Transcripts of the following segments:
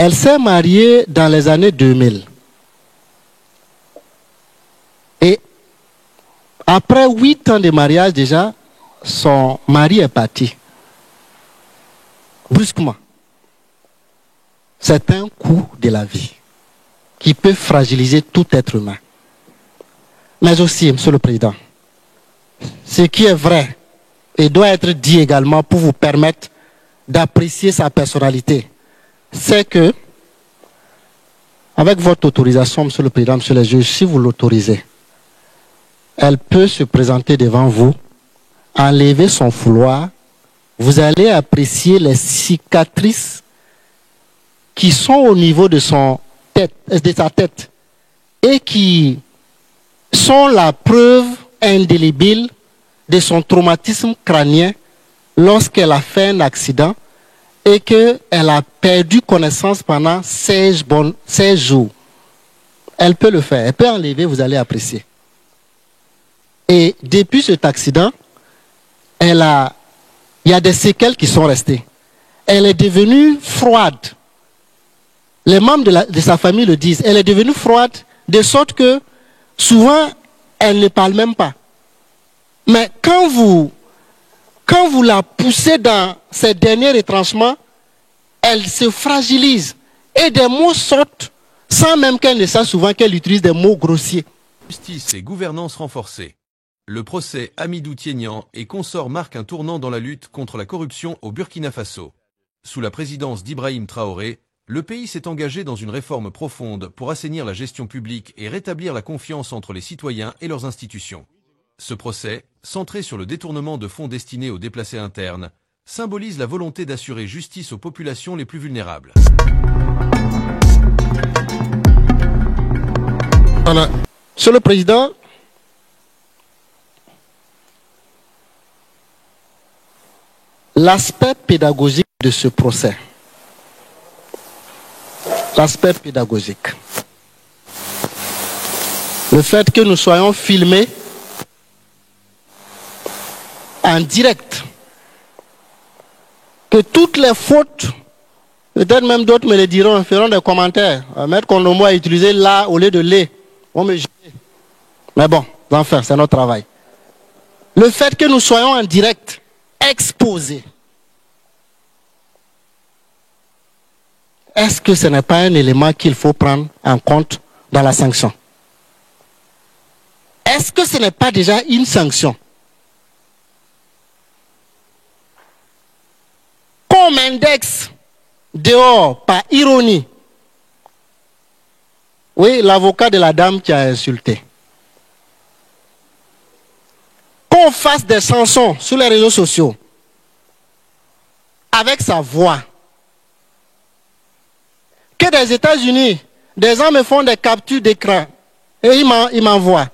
Elle s'est mariée dans les années 2000. Et après 8 ans de mariage déjà, son mari est parti. Brusquement. C'est un coup de la vie qui peut fragiliser tout être humain. Mais aussi, Monsieur le Président, ce qui est vrai et doit être dit également pour vous permettre d'apprécier sa personnalité, c'est que, avec votre autorisation, Monsieur le Président, Monsieur le juge, si vous l'autorisez, elle peut se présenter devant vous, enlever son fouloir, vous allez apprécier les cicatrices qui sont au niveau de sa tête et qui sont la preuve indélébile de son traumatisme crânien lorsqu'elle a fait un accident et qu'elle a perdu connaissance pendant 16 jours. Elle peut le faire, elle peut enlever, vous allez apprécier. Et depuis cet accident, il y a des séquelles qui sont restées. Elle est devenue froide. Les membres de sa famille le disent. Elle est devenue froide de sorte que souvent, elle ne parle même pas. Mais quand vous la poussez dans ses derniers retranchements, elle se fragilise. Et des mots sortent sans même qu'elle ne sache souvent qu'elle utilise des mots grossiers. Justice et gouvernance renforcée. Le procès Hamidou Tiénian et consorts marque un tournant dans la lutte contre la corruption au Burkina Faso. Sous la présidence d'Ibrahim Traoré, le pays s'est engagé dans une réforme profonde pour assainir la gestion publique et rétablir la confiance entre les citoyens et leurs institutions. Ce procès, centré sur le détournement de fonds destinés aux déplacés internes, symbolise la volonté d'assurer justice aux populations les plus vulnérables. Voilà. Monsieur le Président, l'aspect pédagogique de ce procès, l'aspect pédagogique, le fait que nous soyons filmés en direct, que toutes les fautes, peut-être même d'autres me le diront, feront des commentaires. Maître Kondomo a utilisé là au lieu de lait. On me juge. Mais bon, enfin, c'est notre travail. Le fait que nous soyons en direct, exposés, est-ce que ce n'est pas un élément qu'il faut prendre en compte dans la sanction? Est-ce que ce n'est pas déjà une sanction? Qu'on m'indexe dehors par ironie. Oui, l'avocat de la dame qui a insulté. Qu'on fasse des chansons sur les réseaux sociaux avec sa voix. Que des États-Unis, des gens me font des captures d'écran et ils m'envoient.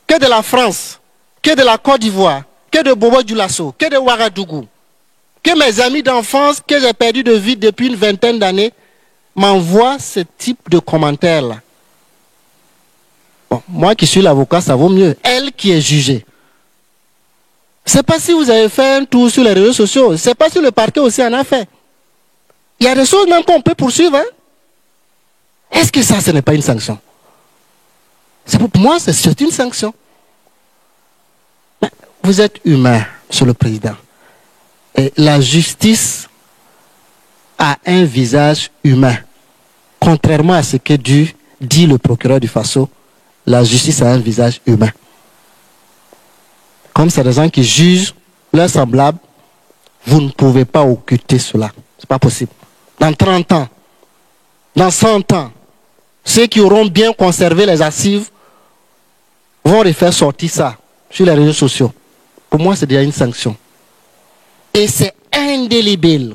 Que de la France, que de la Côte d'Ivoire, que de Bobo Dioulasso, que de Ouagadougou. Que mes amis d'enfance que j'ai perdu de vue depuis une vingtaine d'années m'envoient ce type de commentaires-là. Bon, moi qui suis l'avocat, ça vaut mieux. Elle qui est jugée. C'est pas si vous avez fait un tour sur les réseaux sociaux. C'est pas si le parquet aussi en a fait. Il y a des choses même qu'on peut poursuivre. Hein? Est-ce que ça, ce n'est pas une sanction? Pour moi, c'est une sanction. Mais vous êtes humain, Monsieur le Président. Et la justice a un visage humain. Contrairement à ce que dit le procureur du Faso, la justice a un visage humain. Comme c'est des gens qui jugent leurs semblables, vous ne pouvez pas occulter cela. Ce n'est pas possible. Dans 30 ans, dans 100 ans, ceux qui auront bien conservé les archives vont refaire sortir ça sur les réseaux sociaux. Pour moi, c'est déjà une sanction. Et c'est indélébile.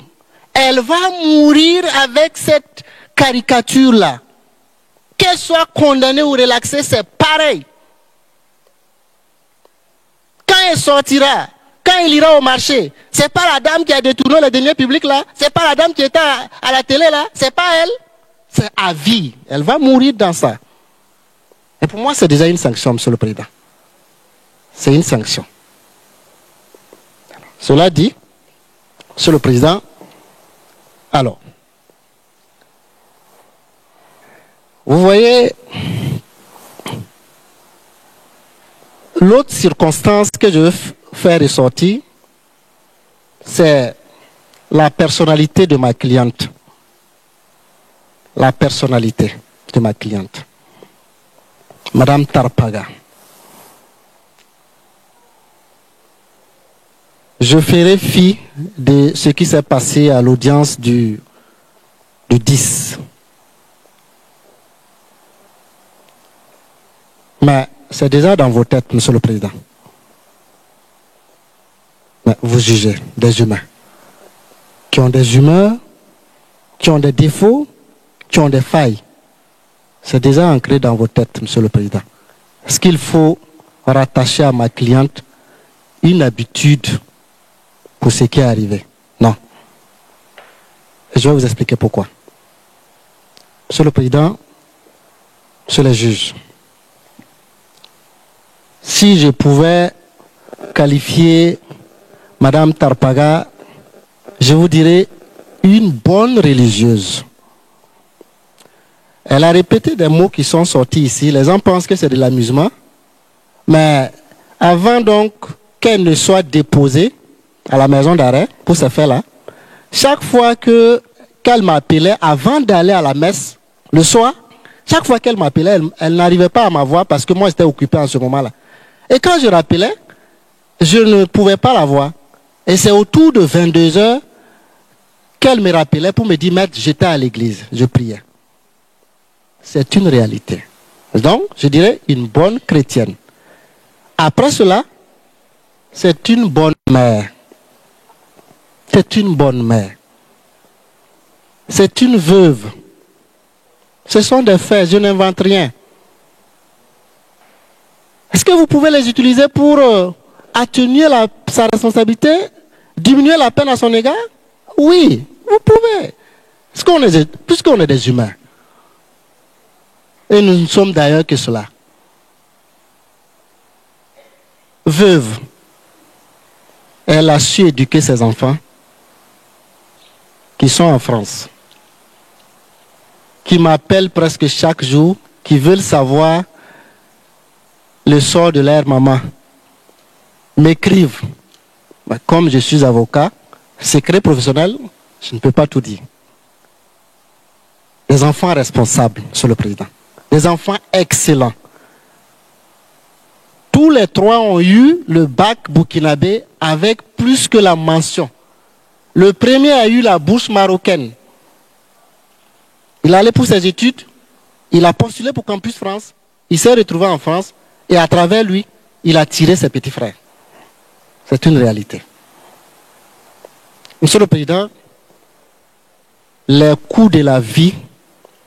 Elle va mourir avec cette caricature-là. Qu'elle soit condamnée ou relaxée, c'est pareil. Quand elle sortira, quand il ira au marché, c'est pas la dame qui a détourné les deniers publics là, c'est pas la dame qui était à la télé là, c'est pas elle. C'est à vie. Elle va mourir dans ça. Et pour moi, c'est déjà une sanction, Monsieur le Président. C'est une sanction. Cela dit, Monsieur le Président, alors, Vous voyez, l'autre circonstance que je veux faire ressortir, c'est la personnalité de ma cliente. La personnalité de ma cliente. Madame Tarpaga. Je ferai fi de ce qui s'est passé à l'audience du 10. Mais c'est déjà dans vos têtes, Monsieur le Président. Mais vous jugez des humains qui ont des humeurs, qui ont des défauts, qui ont des failles. C'est déjà ancré dans vos têtes, Monsieur le Président. Est-ce qu'il faut rattacher à ma cliente une habitude pour ce qui est arrivé? Non. Et je vais vous expliquer pourquoi. Monsieur le Président, Monsieur les juges, si je pouvais qualifier Madame Tarpaga, je vous dirais une bonne religieuse. Elle a répété des mots qui sont sortis ici. Les gens pensent que c'est de l'amusement. Mais avant donc qu'elle ne soit déposée à la maison d'arrêt pour ce fait-là, chaque fois qu'elle m'appelait avant d'aller à la messe, le soir, chaque fois qu'elle m'appelait, elle n'arrivait pas à m'avoir parce que moi j'étais occupé en ce moment-là. Et quand je rappelais, je ne pouvais pas la voir. Et c'est autour de 22 heures qu'elle me rappelait pour me dire, maître, j'étais à l'église, je priais. C'est une réalité. Donc, je dirais une bonne chrétienne. Après cela, c'est une bonne mère. C'est une bonne mère. C'est une veuve. Ce sont des faits, je n'invente rien. Est-ce que vous pouvez les utiliser pour atténuer sa responsabilité, diminuer la peine à son égard? Oui, vous pouvez. Puisqu'on est des humains. Et nous ne sommes d'ailleurs que cela. Veuve, elle a su éduquer ses enfants qui sont en France, qui m'appellent presque chaque jour, qui veulent savoir le sort de leur maman, m'écrivent. Comme je suis avocat, secret professionnel, je ne peux pas tout dire. Des enfants responsables, Monsieur le Président. Des enfants excellents. Tous les trois ont eu le bac burkinabé avec plus que la mention. Le premier a eu la bourse marocaine. Il allait pour ses études, il a postulé pour Campus France, il s'est retrouvé en France et à travers lui, il a tiré ses petits frères. C'est une réalité. Monsieur le Président, les coups de la vie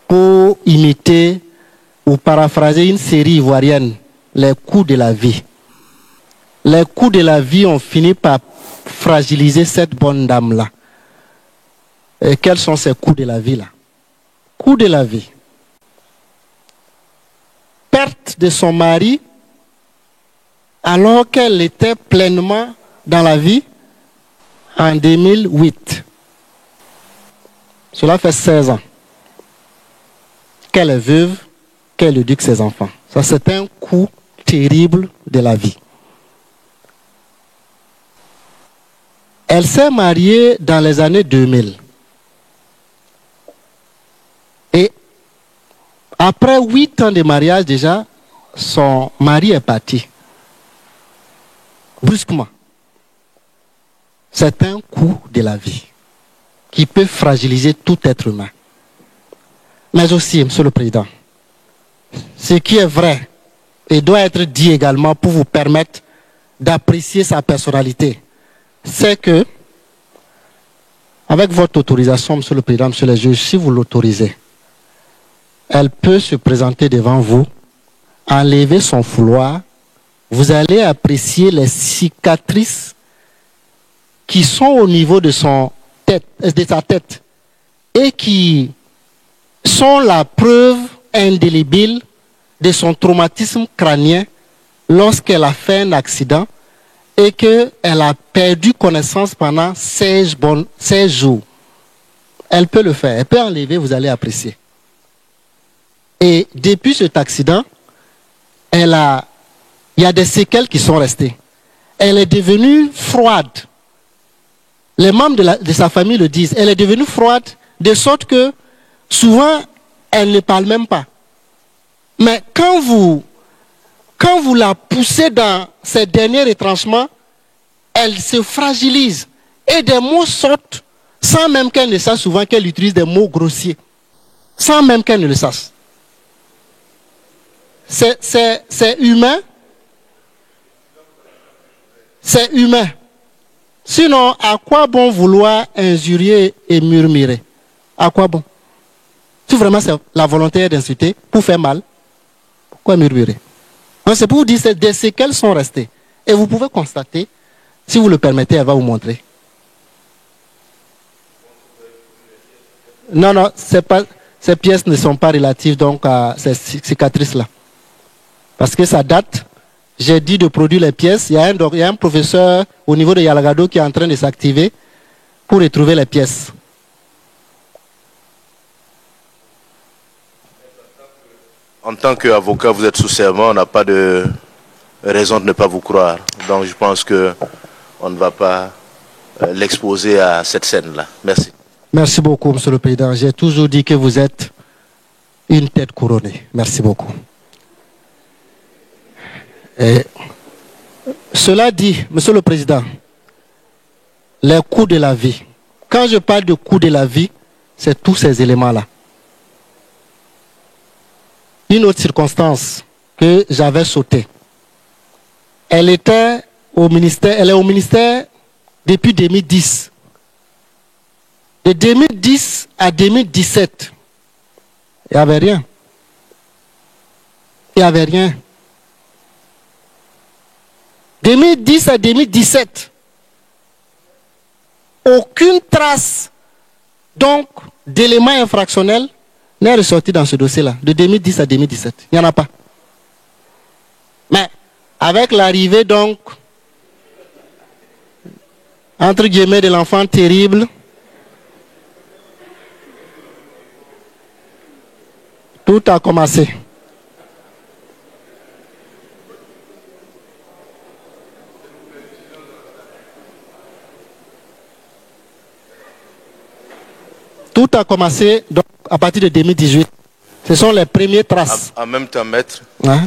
pour imiter ou paraphraser une série ivoirienne, les coups de la vie. Les coups de la vie ont fini par fragiliser cette bonne dame-là. Et quels sont ces coups de la vie-là? Coups de la vie. Perte de son mari alors qu'elle était pleinement dans la vie en 2008. Cela fait 16 ans qu'elle est veuve, qu'elle éduque ses enfants. Ça, c'est un coup terrible de la vie. Elle s'est mariée dans les années 2000. Et après 8 ans de mariage déjà, son mari est parti. Brusquement. C'est un coup de la vie qui peut fragiliser tout être humain. Mais aussi, Monsieur le Président, ce qui est vrai et doit être dit également pour vous permettre d'apprécier sa personnalité, c'est que, avec votre autorisation, Monsieur le Président, Monsieur le juge, si vous l'autorisez, elle peut se présenter devant vous, enlever son fouloir, vous allez apprécier les cicatrices qui sont au niveau de sa tête et qui sont la preuve indélébile de son traumatisme crânien lorsqu'elle a fait un accident et qu'elle a perdu connaissance pendant 16 jours. Elle peut le faire, elle peut enlever, vous allez apprécier. Et depuis cet accident, il y a des séquelles qui sont restées. Elle est devenue froide. Les membres de sa famille le disent. Elle est devenue froide de sorte que souvent, elle ne parle même pas. Mais quand vous la poussez dans ses derniers retranchements, elle se fragilise. Et des mots sortent sans même qu'elle ne sache souvent qu'elle utilise des mots grossiers. Sans même qu'elle ne le sache. C'est humain. C'est humain. Sinon, à quoi bon vouloir injurier et murmurer? À quoi bon? Si vraiment c'est la volonté d'insulter pour faire mal, pourquoi murmurer? C'est pour vous dire que des séquelles sont restées. Et vous pouvez constater, si vous le permettez, elle va vous montrer. Non, non, ces pièces ne sont pas relatives donc à ces cicatrices-là. Parce que ça date. J'ai dit de produire les pièces. Il y a un professeur au niveau de Yalagado qui est en train de s'activer pour retrouver les pièces. En tant qu'avocat, vous êtes sous serment, on n'a pas de raison de ne pas vous croire. Donc je pense qu'on ne va pas l'exposer à cette scène-là. Merci. Merci beaucoup, Monsieur le Président. J'ai toujours dit que vous êtes une tête couronnée. Merci beaucoup. Et cela dit, Monsieur le Président, les coûts de la vie. Quand je parle de coûts de la vie, c'est tous ces éléments-là. Une autre circonstance que j'avais sautée. Elle est au ministère depuis 2010. De 2010 à 2017, il n'y avait rien. Il n'y avait rien. 2010 à 2017, aucune trace donc d'éléments infractionnels n'est ressorti dans ce dossier-là, de 2010 à 2017. Il n'y en a pas. Mais avec l'arrivée donc, entre guillemets, de l'enfant terrible, tout a commencé. Tout a commencé donc, à partir de 2018. Ce sont les premières traces. En même temps, maître, Hein?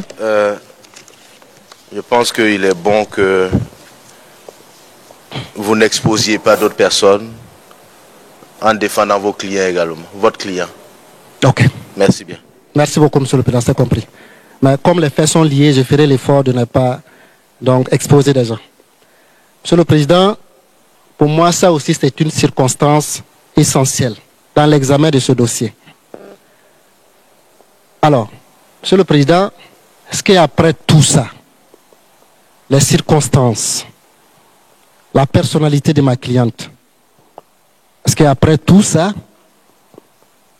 je pense qu'il est bon que vous n'exposiez pas d'autres personnes en défendant vos clients également, votre client. Ok. Merci bien. Merci beaucoup, Monsieur le Président, c'est compris. Mais comme les faits sont liés, je ferai l'effort de ne pas donc, exposer des gens. Monsieur le Président, pour moi, ça aussi, c'est une circonstance essentielle dans l'examen de ce dossier. Alors, Monsieur le Président, est-ce qu'après tout ça, les circonstances, la personnalité de ma cliente, est-ce qu'après tout ça,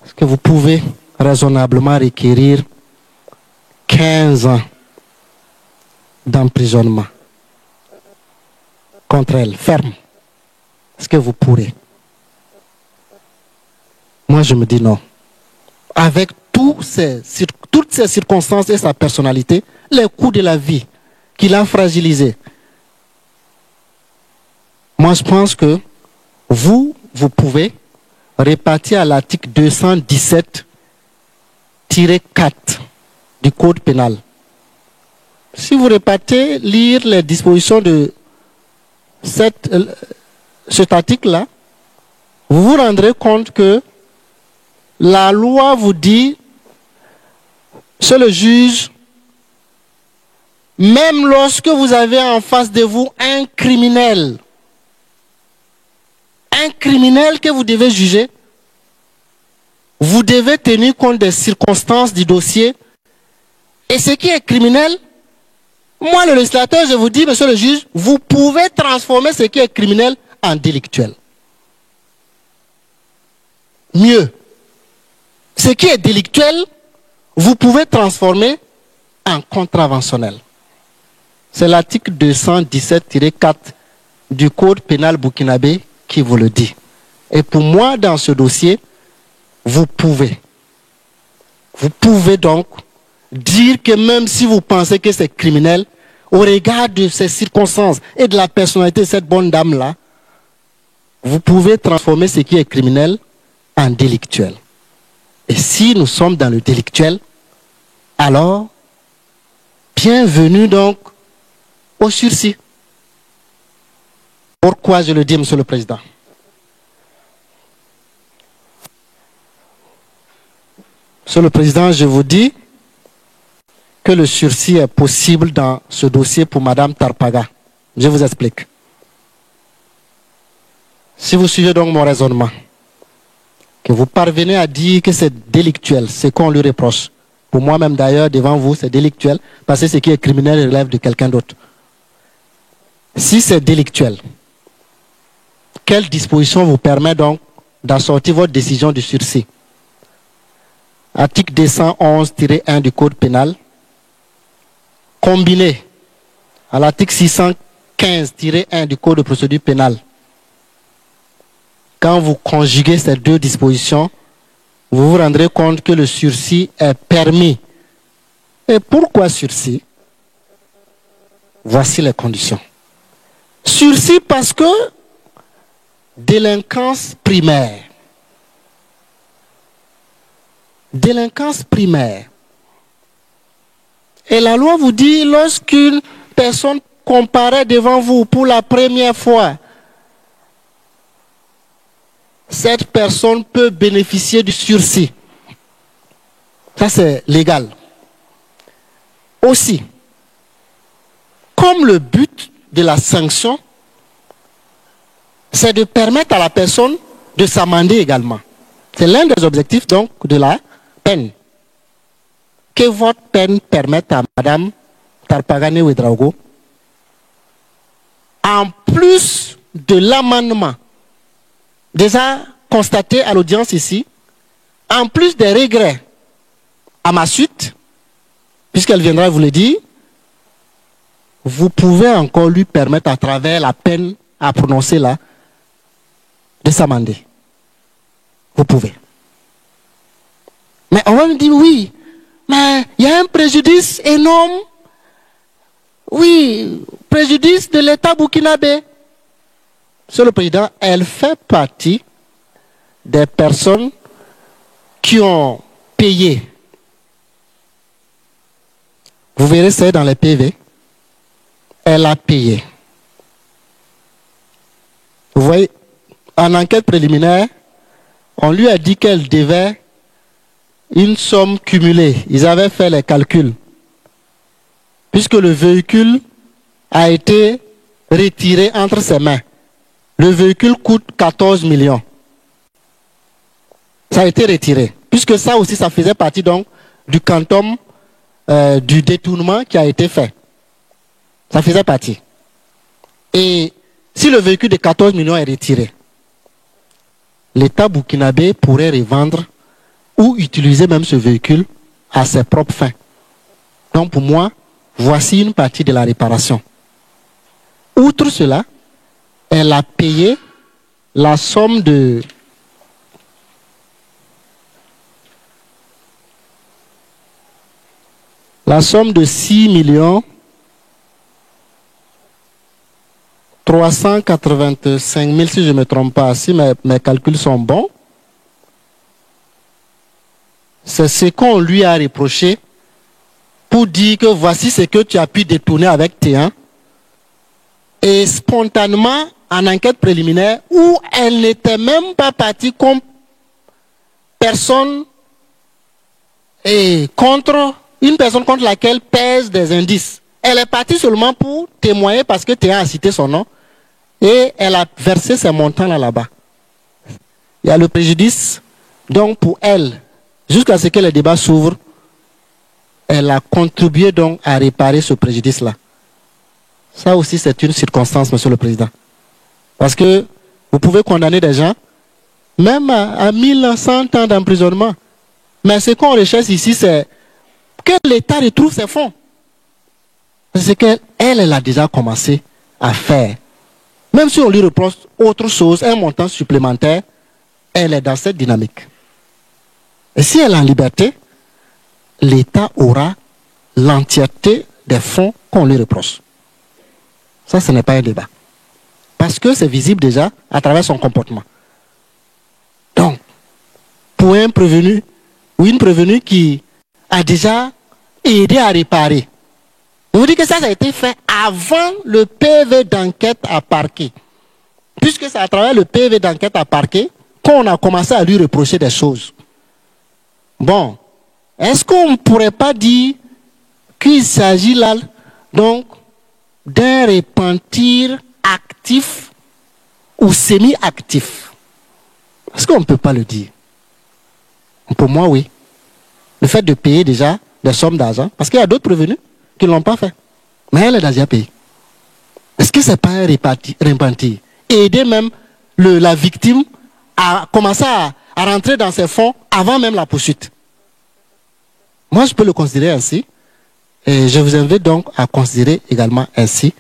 est-ce que vous pouvez raisonnablement requérir 15 ans d'emprisonnement contre elle, ferme? Est-ce que vous pourrez? Moi, je me dis non. Avec toutes ces circonstances et sa personnalité, les coups de la vie qu'il a fragilisé, moi, je pense que vous pouvez répartir à l'article 217-4 du Code pénal. Si vous repartez lire les dispositions de cet article-là, vous vous rendrez compte que la loi vous dit, c'est le juge, même lorsque vous avez en face de vous un criminel que vous devez juger, vous devez tenir compte des circonstances du dossier. Et ce qui est criminel, moi le législateur, je vous dis, monsieur le juge, vous pouvez transformer ce qui est criminel en délictuel. Mieux, ce qui est délictuel, vous pouvez transformer en contraventionnel. C'est l'article 217-4 du Code pénal burkinabé qui vous le dit. Et pour moi, dans ce dossier, vous pouvez Vous pouvez donc dire que même si vous pensez que c'est criminel, au regard de ces circonstances et de la personnalité de cette bonne dame-là, vous pouvez transformer ce qui est criminel en délictuel. Et si nous sommes dans le délictuel, alors, bienvenue donc au sursis. Pourquoi je le dis, Monsieur le Président? Monsieur le Président, je vous dis que le sursis est possible dans ce dossier pour Madame Tarpaga. Je vous explique. Si vous suivez donc mon raisonnement, que vous parvenez à dire que c'est délictuel, c'est qu'on lui reproche. Pour moi-même d'ailleurs, devant vous, c'est délictuel, parce que ce qui est criminel relève de quelqu'un d'autre. Si c'est délictuel, quelle disposition vous permet donc d'assortir votre décision de sursis? Article 211-1 du Code pénal, combiné à l'article 615-1 du Code de procédure pénale. Quand vous conjuguez ces deux dispositions, vous vous rendrez compte que le sursis est permis. Et pourquoi sursis? Voici les conditions. Sursis parce que délinquance primaire. Délinquance primaire. Et la loi vous dit, lorsqu'une personne comparaît devant vous pour la première fois, cette personne peut bénéficier du sursis. Ça, c'est légal. Aussi, comme le but de la sanction, c'est de permettre à la personne de s'amender également. C'est l'un des objectifs donc de la peine. Que votre peine permette à Madame Tarpagane Ouedraogo, en plus de l'amendement déjà constaté à l'audience ici, en plus des regrets à ma suite, puisqu'elle viendra vous le dire, vous pouvez encore lui permettre à travers la peine à prononcer là, de s'amender. Vous pouvez. Mais on va me dire oui, mais il y a un préjudice énorme. Oui, préjudice de l'État burkinabé. Monsieur le Président, elle fait partie des personnes qui ont payé. Vous verrez ça dans les PV. Elle a payé. Vous voyez, en enquête préliminaire, on lui a dit qu'elle devait une somme cumulée. Ils avaient fait les calculs. Puisque le véhicule a été retiré entre ses mains. Le véhicule coûte 14 millions. Ça a été retiré. Puisque ça aussi, ça faisait partie donc du quantum du détournement qui a été fait. Ça faisait partie. Et si le véhicule de 14 millions est retiré, l'État burkinabé pourrait revendre ou utiliser même ce véhicule à ses propres fins. Donc pour moi, voici une partie de la réparation. Outre cela, elle a payé la somme de 6 millions 385 000, si je ne me trompe pas, si mes calculs sont bons. C'est ce qu'on lui a reproché pour dire que voici ce que tu as pu détourner avec T1. Et spontanément, en enquête préliminaire, où elle n'était même pas partie comme personne et contre une personne contre laquelle pèsent des indices. Elle est partie seulement pour témoigner parce que T1 a cité son nom et elle a versé ces montants là-bas. Il y a le préjudice. Donc pour elle, jusqu'à ce que le débat s'ouvre, elle a contribué donc à réparer ce préjudice-là. Ça aussi, c'est une circonstance, Monsieur le Président. Parce que vous pouvez condamner des gens, même à 1100 ans d'emprisonnement. Mais ce qu'on recherche ici, c'est que l'État retrouve ses fonds. C'est qu'elle a déjà commencé à faire. Même si on lui reproche autre chose, un montant supplémentaire, elle est dans cette dynamique. Et si elle est en liberté, l'État aura l'entièreté des fonds qu'on lui reproche. Ça, ce n'est pas un débat. Parce que c'est visible déjà à travers son comportement. Donc, pour un prévenu ou une prévenue qui a déjà aidé à réparer, je vous dis que ça a été fait avant le PV d'enquête à parquet. Puisque c'est à travers le PV d'enquête à parquet qu'on a commencé à lui reprocher des choses. Bon, est-ce qu'on ne pourrait pas dire qu'il s'agit là, donc, d'un repentir actif ou semi-actif? Est-ce qu'on ne peut pas le dire? Pour moi, oui. Le fait de payer déjà des sommes d'argent, parce qu'il y a d'autres prévenus qui ne l'ont pas fait. Mais elle est déjà payée. Est-ce que ce n'est pas un repentir? Aider même la victime à commencer à rentrer dans ses fonds avant même la poursuite. Moi, je peux le considérer ainsi. Et je vous invite donc à considérer également ainsi.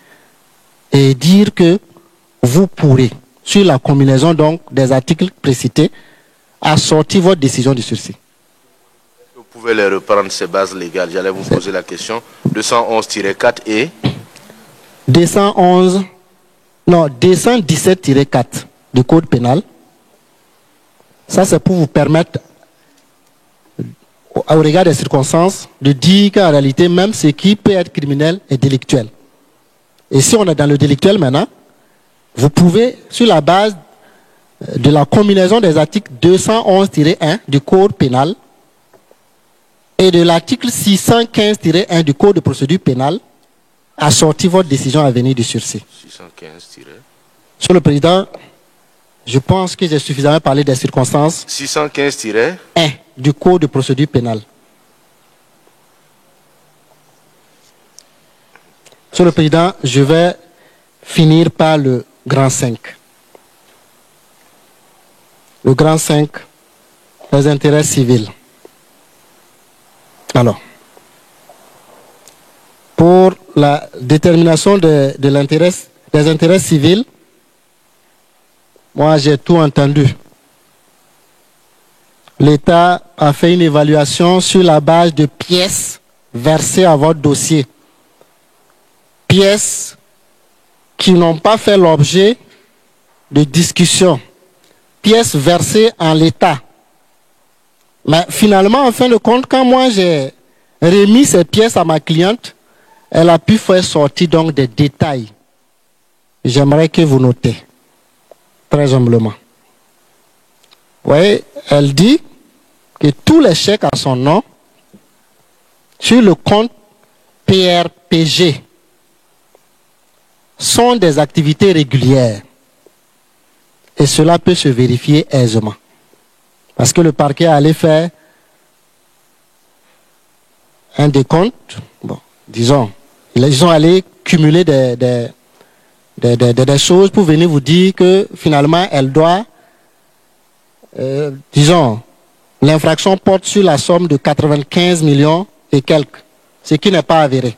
Et dire que vous pourrez, sur la combinaison donc des articles précités, assortir votre décision de sursis. Vous pouvez les reprendre, ces bases légales. J'allais vous poser la question. 211-4 et 217-4 du Code pénal. Ça, c'est pour vous permettre, au regard des circonstances, de dire qu'en réalité, même ce qui peut être criminel est délictuel. Et si on est dans le délictuel maintenant, vous pouvez, sur la base de la combinaison des articles 211-1 du Code pénal et de l'article 615-1 du Code de procédure pénale, assortir votre décision à venir du sursis. 615-. Monsieur le Président, je pense que j'ai suffisamment parlé des circonstances 615-1 du Code de procédure pénale. Monsieur le Président, je vais finir par le grand 5. Le grand 5, les intérêts civils. Alors, pour la détermination des intérêts civils, moi j'ai tout entendu. L'État a fait une évaluation sur la base de pièces versées à votre dossier. Pièces qui n'ont pas fait l'objet de discussion. Pièces versées en l'état. Mais finalement, en fin de compte, quand moi j'ai remis ces pièces à ma cliente, elle a pu faire sortir donc des détails. J'aimerais que vous notez, très humblement. Vous voyez, elle dit que tous les chèques à son nom sur le compte PRPG sont des activités régulières. Et cela peut se vérifier aisément. Parce que le parquet allait faire un décompte. Bon, disons, ils sont allés cumuler des choses pour venir vous dire que finalement, elle doit, disons, l'infraction porte sur la somme de 95 millions et quelques, ce qui n'est pas avéré.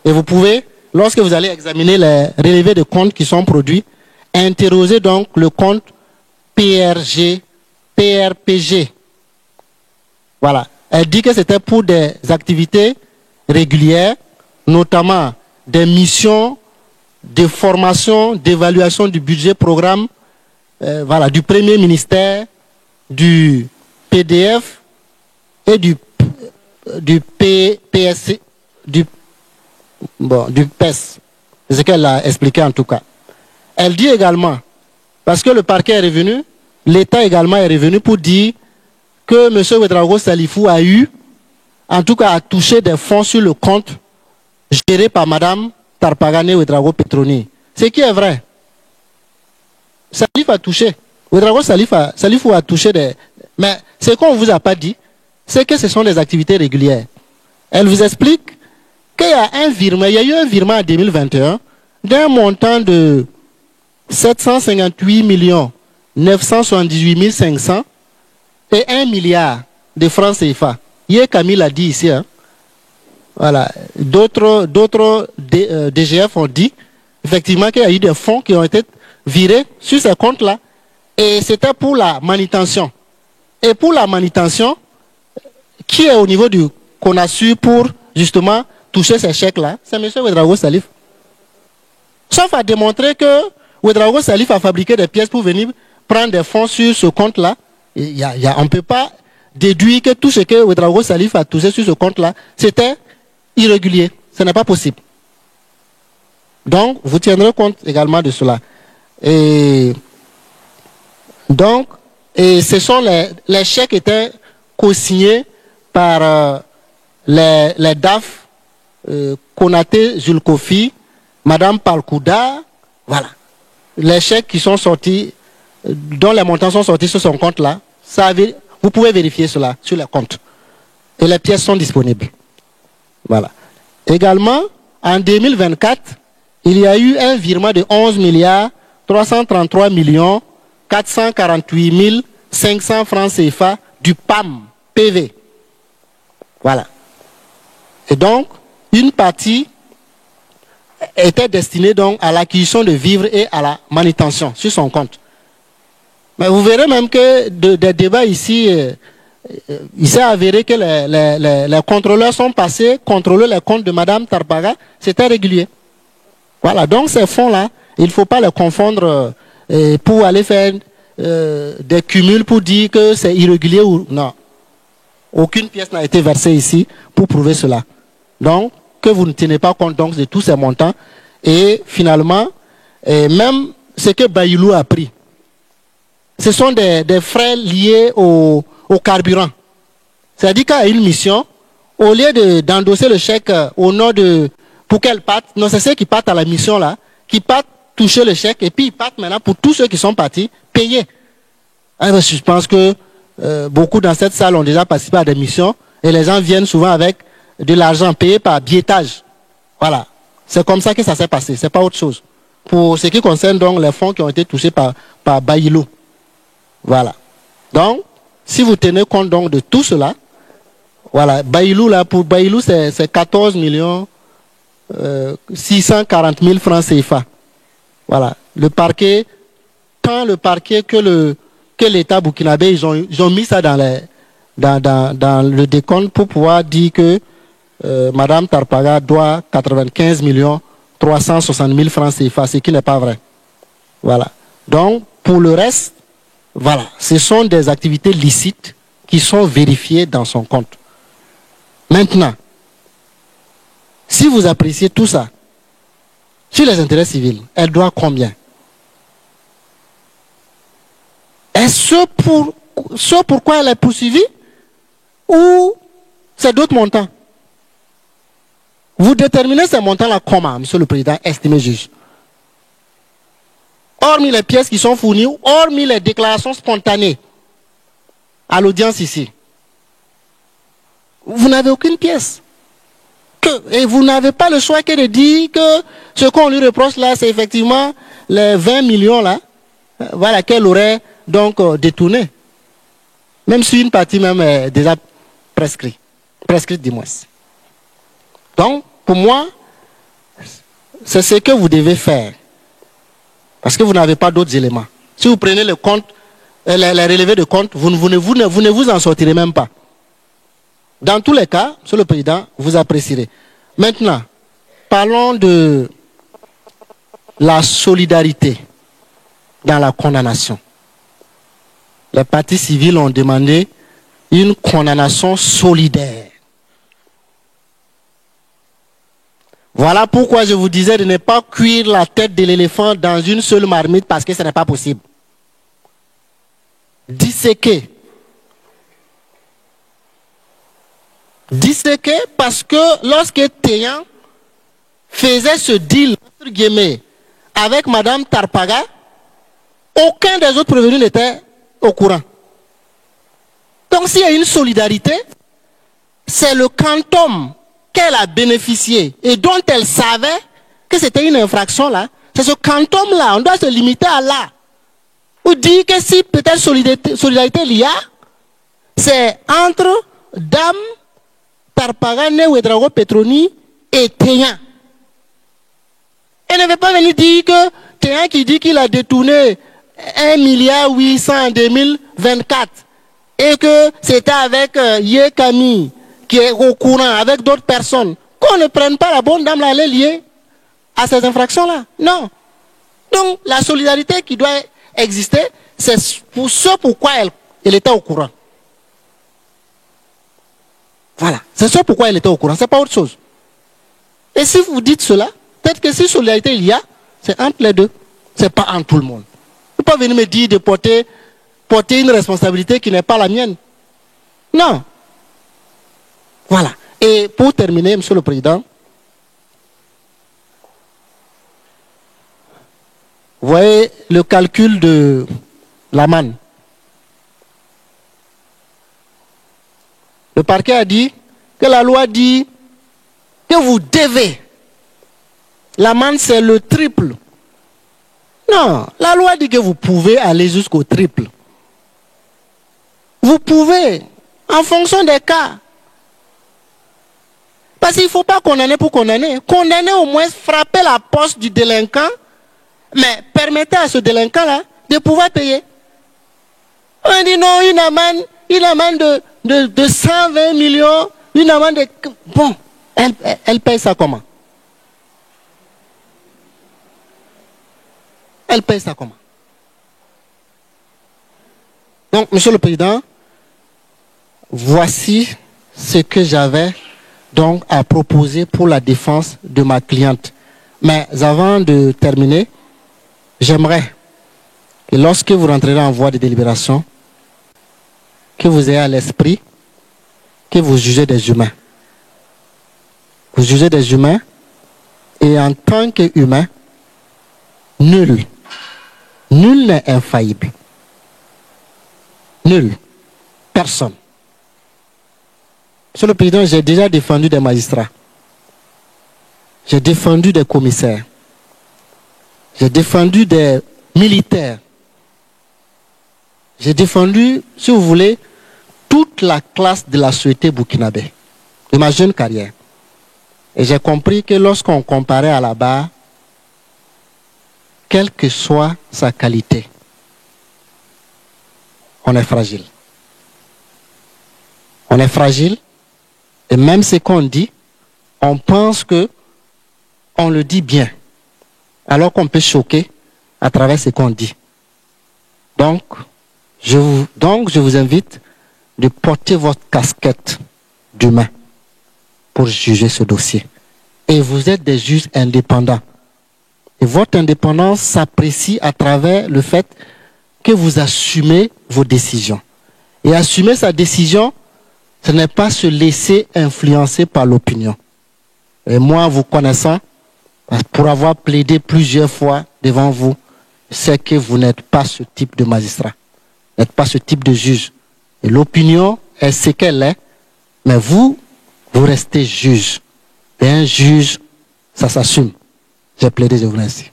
Et vous pouvez, lorsque vous allez examiner les relevés de comptes qui sont produits, interroger donc le compte PRPG. Voilà. Elle dit que c'était pour des activités régulières, notamment des missions de formation, d'évaluation du budget programme, voilà, du Premier ministère, du PDF et du PSC, du PES. C'est ce qu'elle a expliqué en tout cas. Elle dit également, parce que le parquet est revenu, l'État également est revenu pour dire que M. Ouedraogo Salifou a eu, en tout cas a touché des fonds sur le compte géré par Mme Tarpagane Ouedraogo Petroni. Ce qui est vrai. Salif a touché. Ouedraogo Salifou a touché des... Mais ce qu'on ne vous a pas dit, c'est que ce sont des activités régulières. Elle vous explique qu'il y a un virement, il y a eu un virement en 2021 d'un montant de 758 978 500 et 1 milliard de francs CFA. Hier, Camille a dit ici. Hein. Voilà. D'autres DGF ont dit effectivement qu'il y a eu des fonds qui ont été virés sur ces comptes-là. Et c'était pour la manutention. Et pour la manutention, qui est au niveau du qu'on a su pour justement toucher ces chèques-là, c'est M. Ouedraogo Salif. Sauf à démontrer que Ouedraogo Salif a fabriqué des pièces pour venir prendre des fonds sur ce compte-là. On ne peut pas déduire que tout ce que Ouedraogo Salif a touché sur ce compte-là, c'était irrégulier. Ce n'est pas possible. Donc, vous tiendrez compte également de cela. Et donc, ce sont les chèques qui étaient co-signés par les DAF, Konaté Zulkofi, Madame Palkouda, voilà. Les chèques qui sont sortis, dont les montants sont sortis sur son compte-là, vous pouvez vérifier cela sur les comptes. Et les pièces sont disponibles. Voilà. Également, en 2024, il y a eu un virement de 11 milliards 333 millions 448 500 francs CFA du PAM, PV. Voilà. Et donc, une partie était destinée donc à l'acquisition de vivres et à la manutention sur son compte. Mais vous verrez même que des débats ici, il s'est avéré que les contrôleurs sont passés contrôler les comptes de Mme Tarpaga, c'était régulier. Voilà, donc ces fonds-là, il ne faut pas les confondre pour aller faire des cumuls pour dire que c'est irrégulier ou non. Aucune pièce n'a été versée ici pour prouver cela. Donc, que vous ne tenez pas compte donc, de tous ces montants. Et finalement, même ce que Baïlou a pris, ce sont des frais liés au carburant. C'est-à-dire qu'à une mission, au lieu d'endosser le chèque au nom de... pour qu'elle parte, non, c'est ceux qui partent à la mission là, qui partent toucher le chèque et puis ils partent maintenant pour tous ceux qui sont partis payer. Alors, je pense que beaucoup dans cette salle ont déjà participé à des missions et les gens viennent souvent avec de l'argent payé par biétage. Voilà. C'est comme ça que ça s'est passé. C'est pas autre chose. Pour ce qui concerne donc les fonds qui ont été touchés par Baïlou. Voilà. Donc, si vous tenez compte donc de tout cela, voilà, Baïlou là, pour Baïlou, c'est 14 millions 640 000 francs CFA. Voilà. Le parquet, tant le parquet que l'État burkinabé, ils ont mis ça dans le décompte pour pouvoir dire que Madame Tarpaga doit 95 millions 360 000 francs CFA, ce qui n'est pas vrai. Voilà. Donc, pour le reste, voilà, ce sont des activités licites qui sont vérifiées dans son compte. Maintenant, si vous appréciez tout ça, sur les intérêts civils, elle doit combien? Est-ce ce pourquoi elle est poursuivie ou c'est d'autres montants? Vous déterminez ces montants-là comment, Monsieur le Président, estimé juge? Hormis les pièces qui sont fournies, hormis les déclarations spontanées à l'audience ici, vous n'avez aucune pièce. Et vous n'avez pas le choix que de dire que ce qu'on lui reproche là, c'est effectivement les 20 millions là, voilà, qu'elle aurait donc détourné. Même si une partie même est déjà prescrite du moins. Donc, pour moi, c'est ce que vous devez faire. Parce que vous n'avez pas d'autres éléments. Si vous prenez le compte, les relevés de compte, vous ne vous en sortirez même pas. Dans tous les cas, Monsieur le Président, vous apprécierez. Maintenant, parlons de la solidarité dans la condamnation. Les partis civils ont demandé une condamnation solidaire. Voilà pourquoi je vous disais de ne pas cuire la tête de l'éléphant dans une seule marmite parce que ce n'est pas possible. Disséquer. Disséquer parce que lorsque Téyan faisait ce deal, entre guillemets, avec Madame Tarpaga, aucun des autres prévenus n'était au courant. Donc s'il y a une solidarité, c'est le quantum qu'elle a bénéficié et dont elle savait que c'était une infraction là, c'est ce quantum-là, on doit se limiter à là. Ou dire que si peut-être solidarité il y a, c'est entre Dame Tarpaga Ouedraogo Petroni et Téyan. Elle ne veut pas venir dire que Téyan qui dit qu'il a détourné 1,8 milliard en 2024 et que c'était avec Yekami qui est au courant avec d'autres personnes, qu'on ne prenne pas la bonne dame là, elle est liée à ces infractions-là. Non. Donc, la solidarité qui doit exister, c'est pour ce pourquoi elle était au courant. Voilà. C'est ce pourquoi elle était au courant. C'est pas autre chose. Et si vous dites cela, peut-être que si solidarité il y a, c'est entre les deux. C'est pas entre tout le monde. Vous ne pouvez pas venir me dire de porter une responsabilité qui n'est pas la mienne. Non. Voilà. Et pour terminer, Monsieur le Président, vous voyez le calcul de l'amende. Le parquet a dit que la loi dit que vous devez. L'amende, c'est le triple. Non, la loi dit que vous pouvez aller jusqu'au triple. Vous pouvez, en fonction des cas. Parce qu'il ne faut pas condamner pour condamner. Condamner au moins, frapper la poche du délinquant, mais permettez à ce délinquant-là de pouvoir payer. On dit non, une amende de 120 millions, une amende de... Bon, elle paye ça comment? Elle paye ça comment? Donc, Monsieur le Président, voici ce que j'avais donc à proposer pour la défense de ma cliente. Mais avant de terminer, j'aimerais que lorsque vous rentrerez en voie de délibération, que vous ayez à l'esprit que vous jugez des humains. Vous jugez des humains et en tant qu'humain, nul n'est infaillible. Nul. Personne. Monsieur le Président, j'ai déjà défendu des magistrats. J'ai défendu des commissaires. J'ai défendu des militaires. J'ai défendu, si vous voulez, toute la classe de la société burkinabé, de ma jeune carrière. Et j'ai compris que lorsqu'on comparait à la barre, quelle que soit sa qualité, on est fragile. On est fragile. Et même ce qu'on dit, on pense que on le dit bien, alors qu'on peut choquer à travers ce qu'on dit. Donc, je vous invite de porter votre casquette d'humain pour juger ce dossier. Et vous êtes des juges indépendants. Et votre indépendance s'apprécie à travers le fait que vous assumez vos décisions. Et assumer sa décision, ce n'est pas se laisser influencer par l'opinion. Et moi, vous connaissant, pour avoir plaidé plusieurs fois devant vous, je sais que vous n'êtes pas ce type de magistrat. Vous n'êtes pas ce type de juge. Et l'opinion est ce qu'elle est, mais vous restez juge. Et un juge, ça s'assume. J'ai plaidé, je vous remercie.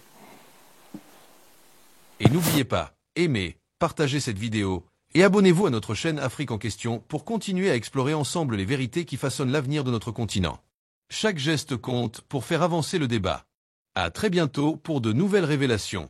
Et n'oubliez pas, aimez, partagez cette vidéo et abonnez-vous à notre chaîne Afrique en question pour continuer à explorer ensemble les vérités qui façonnent l'avenir de notre continent. Chaque geste compte pour faire avancer le débat. À très bientôt pour de nouvelles révélations.